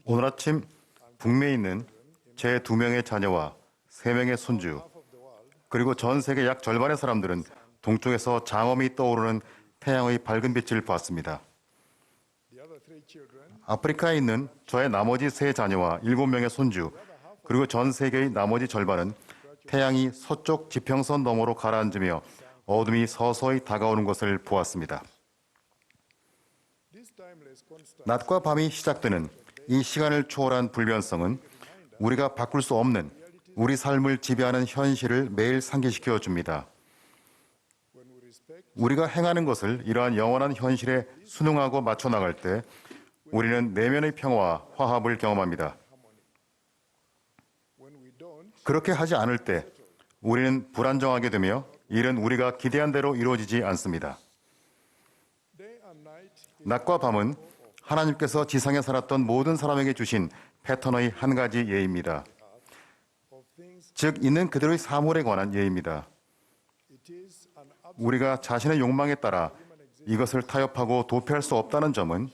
오늘 아침 북미에 있는 제 2명의 자녀와 3명의 손주, 그리고 전 세계 약 절반의 사람들은 동쪽에서 장엄히 떠오르는 태양의 밝은 빛을 봤습니다. 아프리카에 있는 저의 나머지 3 자녀와 7명의 손주, 그리고 전 세계의 나머지 절반은 태양이 서쪽 지평선 너머로 가라앉으며 어둠이 서서히 다가오는 것을 보았습니다. 낮과 밤이 시작되는 이 시간을 초월한 불변성은 우리가 바꿀 수 없는 우리 삶을 지배하는 현실을 매일 상기시켜 줍니다. 우리가 행하는 것을 이러한 영원한 현실에 순응하고 맞춰 나갈 때 우리는 내면의 평화와 화합을 경험합니다. 그렇게 하지 않을 때 우리는 불안정하게 되며 일은 우리가 기대한 대로 이루어지지 않습니다. 낮과 밤은 하나님께서 지상에 살았던 모든 사람에게 주신 패턴의 한 가지 예입니다. 즉, 있는 그대로의 사물에 관한 예입니다. 우리가 자신의 욕망에 따라 이것을 타협하고 도피할 수 없다는 점은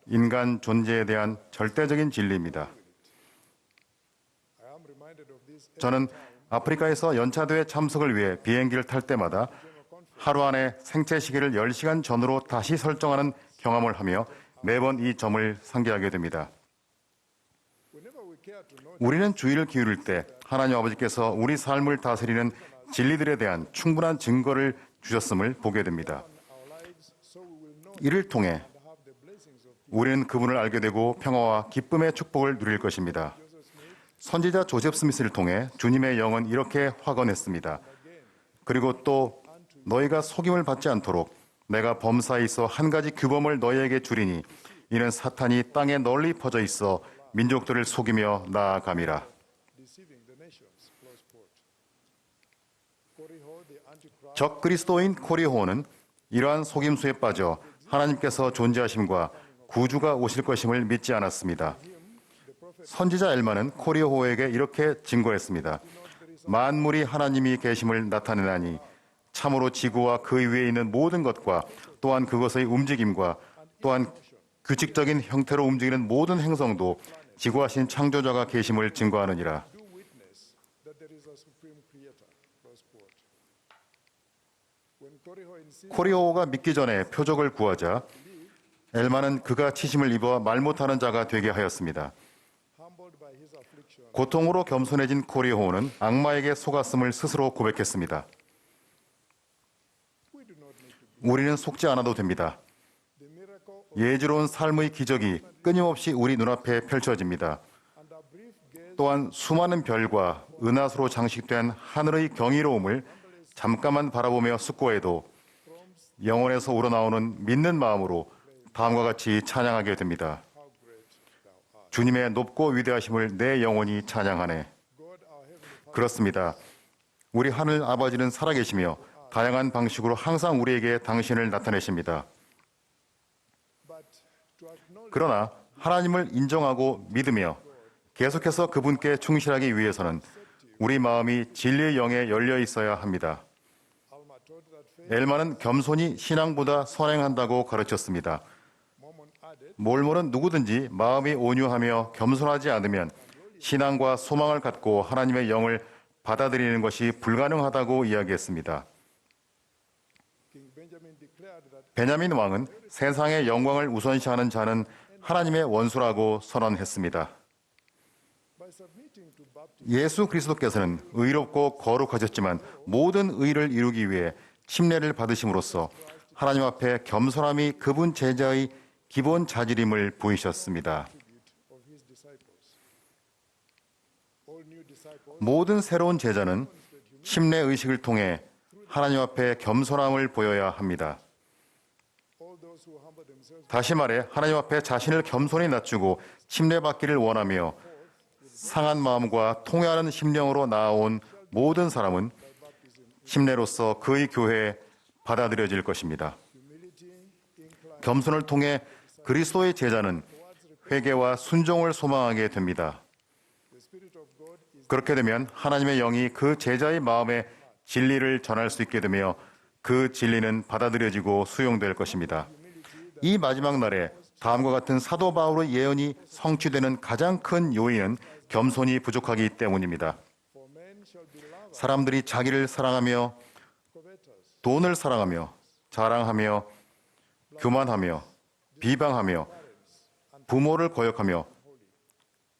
인간 존재에 대한 절대적인 진리입니다. 저는 아프리카에서 연차대회 참석을 위해 비행기를 탈 때마다 하루 안에 생체 시계를 10시간 전으로 다시 설정하는 경험을 하며 매번 이 점을 상기하게 됩니다. 우리는 주의를 기울일 때 하나님 아버지께서 우리 삶을 다스리는 진리들에 대한 충분한 증거를 주셨음을 보게 됩니다. 이를 통해 우리는 그분을 알게 되고 평화와 기쁨의 축복을 누릴 것입니다. 선지자 조셉 스미스를 통해 주님의 영은 이렇게 확언했습니다. 그리고 또 너희가 속임을 받지 않도록 내가 범사에 있어 한 가지 규범을 너희에게 주리니 이는 사탄이 땅에 널리 퍼져 있어 민족들을 속이며 나아감이라. 적 그리스도인 코리호는 이러한 속임수에 빠져 하나님께서 존재하심과 구주가 오실 것임을 믿지 않았습니다. 선지자 엘마는 코리호에게 이렇게 증거했습니다. 만물이 하나님이 계심을 나타내나니 참으로 지구와 그 위에 있는 모든 것과 또한 그것의 움직임과 또한 규칙적인 형태로 움직이는 모든 행성도 지구하신 창조자가 계심을 증거하느니라. 코리호가 믿기 전에 표적을 구하자 엘마는 그가 치심을 입어 말 못하는 자가 되게 하였습니다. 고통으로 겸손해진 코리호는 악마에게 속았음을 스스로 고백했습니다. 우리는 속지 않아도 됩니다. 예지로운 삶의 기적이 끊임없이 우리 눈앞에 펼쳐집니다. 또한 수많은 별과 은하수로 장식된 하늘의 경이로움을 잠깐만 바라보며 숙고해도 영혼에서 우러나오는 믿는 마음으로 다음과 같이 찬양하게 됩니다. 주님의 높고 위대하심을 내 영혼이 찬양하네. 그렇습니다. 우리 하늘 아버지는 살아계시며 다양한 방식으로 항상 우리에게 당신을 나타내십니다. 그러나 하나님을 인정하고 믿으며 계속해서 그분께 충실하기 위해서는 우리 마음이 진리의 영에 열려 있어야 합니다. 엘마는 겸손이 신앙보다 선행한다고 가르쳤습니다. 몰몬은 누구든지 마음이 온유하며 겸손하지 않으면 신앙과 소망을 갖고 하나님의 영을 받아들이는 것이 불가능하다고 이야기했습니다. 베냐민 왕은 세상의 영광을 우선시하는 자는 하나님의 원수라고 선언했습니다. 예수 그리스도께서는 의롭고 거룩하셨지만 모든 의를 이루기 위해 침례를 받으심으로써 하나님 앞에 겸손함이 그분 제자의 기본 자질임을 보이셨습니다. 모든 새로운 제자는 침례 의식을 통해 하나님 앞에 겸손함을 보여야 합니다. 다시 말해 하나님 앞에 자신을 겸손히 낮추고 침례받기를 원하며 상한 마음과 통회하는 심령으로 나아온 모든 사람은 침례로서 그의 교회에 받아들여질 것입니다. 겸손을 통해 그리스도의 제자는 회개와 순종을 소망하게 됩니다. 그렇게 되면 하나님의 영이 그 제자의 마음에 진리를 전할 수 있게 되며 그 진리는 받아들여지고 수용될 것입니다. 이 마지막 날에 다음과 같은 사도 바울의 예언이 성취되는 가장 큰 요인은 겸손이 부족하기 때문입니다. 사람들이 자기를 사랑하며 돈을 사랑하며 자랑하며 교만하며 비방하며 부모를 거역하며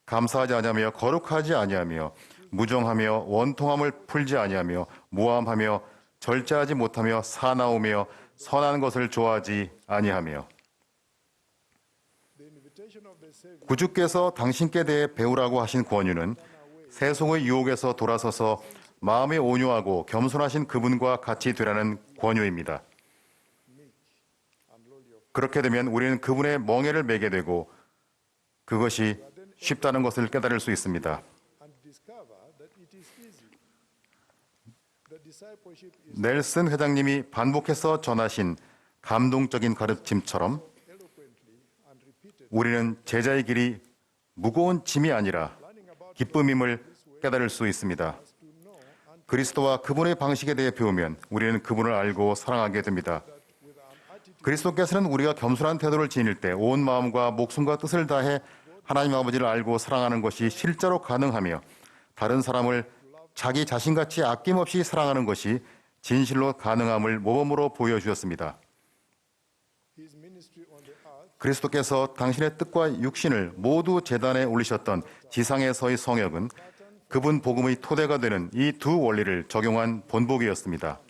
감사하지 아니하며 거룩하지 아니하며 무정하며 원통함을 풀지 아니하며 모함하며 절제하지 못하며 사나우며 선한 것을 좋아하지 아니하며. 구주께서 당신께 대해 배우라고 하신 권유는 세속의 유혹에서 돌아서서 마음에 온유하고 겸손하신 그분과 같이 되라는 권유입니다. 그렇게 되면 우리는 그분의 멍에를 매게 되고 그것이 쉽다는 것을 깨달을 수 있습니다. 넬슨 회장님이 반복해서 전하신 감동적인 가르침처럼 우리는 제자의 길이 무거운 짐이 아니라 기쁨임을 깨달을 수 있습니다. 그리스도와 그분의 방식에 대해 배우면 우리는 그분을 알고 사랑하게 됩니다. 그리스도께서는 우리가 겸손한 태도를 지닐 때 온 마음과 목숨과 뜻을 다해 하나님 아버지를 알고 사랑하는 것이 실제로 가능하며 다른 사람을 자기 자신같이 아낌없이 사랑하는 것이 진실로 가능함을 모범으로 보여주셨습니다. 그리스도께서 당신의 뜻과 육신을 모두 제단에 올리셨던 지상에서의 성역은 그분 복음의 토대가 되는 이 두 원리를 적용한 본보기였습니다.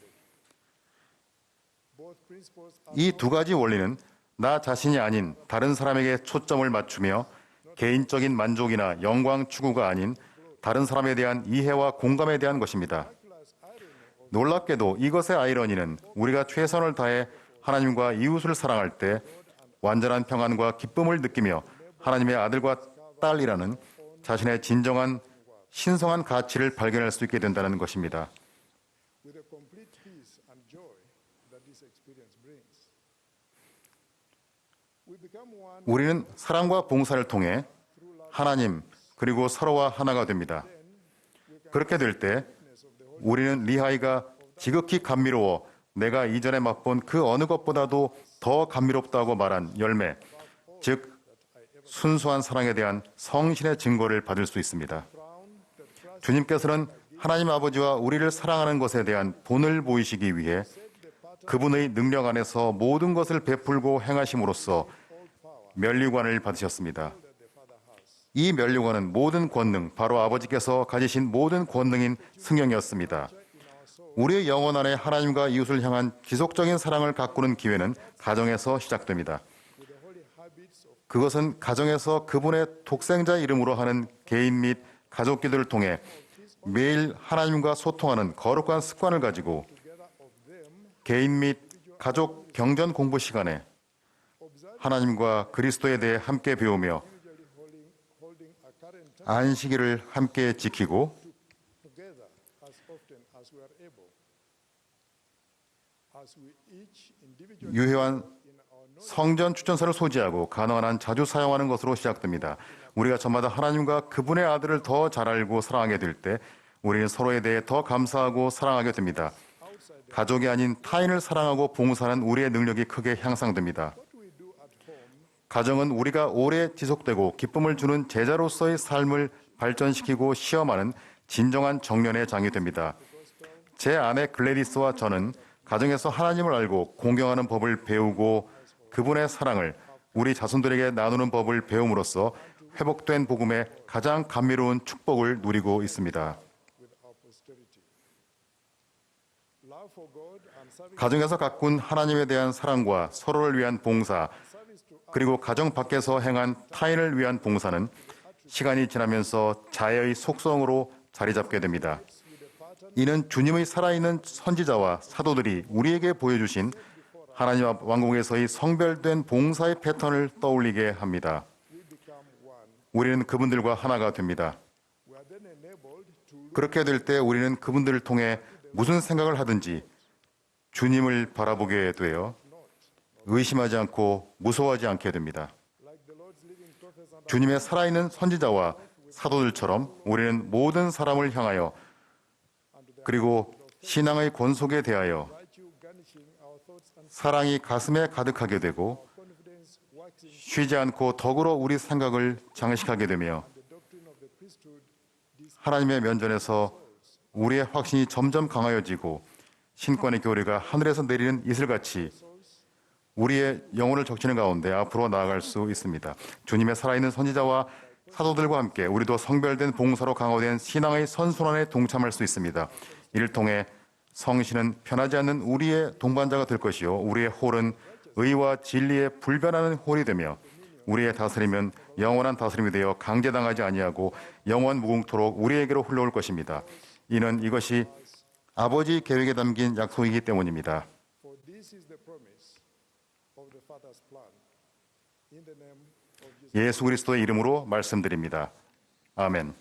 이 두 가지 원리는 나 자신이 아닌 다른 사람에게 초점을 맞추며 개인적인 만족이나 영광 추구가 아닌 다른 사람에 대한 이해와 공감에 대한 것입니다. 놀랍게도 이것의 아이러니는 우리가 최선을 다해 하나님과 이웃을 사랑할 때 완전한 평안과 기쁨을 느끼며 하나님의 아들과 딸이라는 자신의 진정한 신성한 가치를 발견할 수 있게 된다는 것입니다. 우리는 사랑과 봉사를 통해 하나님 그리고 서로와 하나가 됩니다. 그렇게 될 때 우리는 리하이가 지극히 감미로워 내가 이전에 맛본 그 어느 것보다도 더 감미롭다고 말한 열매, 즉 순수한 사랑에 대한 성신의 증거를 받을 수 있습니다. 주님께서는 하나님 아버지와 우리를 사랑하는 것에 대한 본을 보이시기 위해 그분의 능력 안에서 모든 것을 베풀고 행하심으로써 면류관을 받으셨습니다. 이 면류관은 모든 권능, 바로 아버지께서 가지신 모든 권능인 승령이었습니다. 우리의 영혼 안에 하나님과 이웃을 향한 지속적인 사랑을 가꾸는 기회는 가정에서 시작됩니다. 그것은 가정에서 그분의 독생자 이름으로 하는 개인 및 가족 기도를 통해 매일 하나님과 소통하는 거룩한 습관을 가지고 개인 및 가족 경전 공부 시간에 하나님과 그리스도에 대해 함께 배우며 안식일을 함께 지키고 유효한 성전 추천서를 소지하고 가능한 한 자주 사용하는 것으로 시작됩니다. 우리가 저마다 하나님과 그분의 아들을 더 잘 알고 사랑하게 될 때 우리는 서로에 대해 더 감사하고 사랑하게 됩니다. 가족이 아닌 타인을 사랑하고 봉사하는 우리의 능력이 크게 향상됩니다. 가정은 우리가 오래 지속되고 기쁨을 주는 제자로서의 삶을 발전시키고 시험하는 진정한 정련의 장이 됩니다. 제 아내 글래디스와 저는 가정에서 하나님을 알고 공경하는 법을 배우고 그분의 사랑을 우리 자손들에게 나누는 법을 배움으로써 회복된 복음의 가장 감미로운 축복을 누리고 있습니다. 가정에서 가꾼 하나님에 대한 사랑과 서로를 위한 봉사, 그리고 가정 밖에서 행한 타인을 위한 봉사는 시간이 지나면서 자애의 속성으로 자리 잡게 됩니다. 이는 주님의 살아있는 선지자와 사도들이 우리에게 보여주신 하나님 앞 왕국에서의 성별된 봉사의 패턴을 떠올리게 합니다. 우리는 그분들과 하나가 됩니다. 그렇게 될 때 우리는 그분들을 통해 무슨 생각을 하든지 주님을 바라보게 되어 의심하지 않고 무서워하지 않게 됩니다. 주님의 살아있는 선지자와 사도들처럼 우리는 모든 사람을 향하여 그리고 신앙의 권속에 대하여 사랑이 가슴에 가득하게 되고 쉬지 않고 덕으로 우리 생각을 장식하게 되며 하나님의 면전에서 우리의 확신이 점점 강하여지고 신권의 교리가 하늘에서 내리는 이슬같이 우리의 영혼을 적시는 가운데 앞으로 나아갈 수 있습니다. 주님의 살아있는 선지자와 사도들과 함께 우리도 성별된 봉사로 강화된 신앙의 선순환에 동참할 수 있습니다. 이를 통해 성신은 편하지 않는 우리의 동반자가 될 것이요 우리의 홀은 의와 진리에 불변하는 홀이 되며 우리의 다스림은 영원한 다스림이 되어 강제당하지 아니하고 영원 무궁토록 우리에게로 흘러올 것입니다. 이는 이것이 아버지 계획에 담긴 약속이기 때문입니다. For this is the promise of the Father's plan. In the name of Jesus. 예수 그리스도의 이름으로 말씀드립니다. 아멘.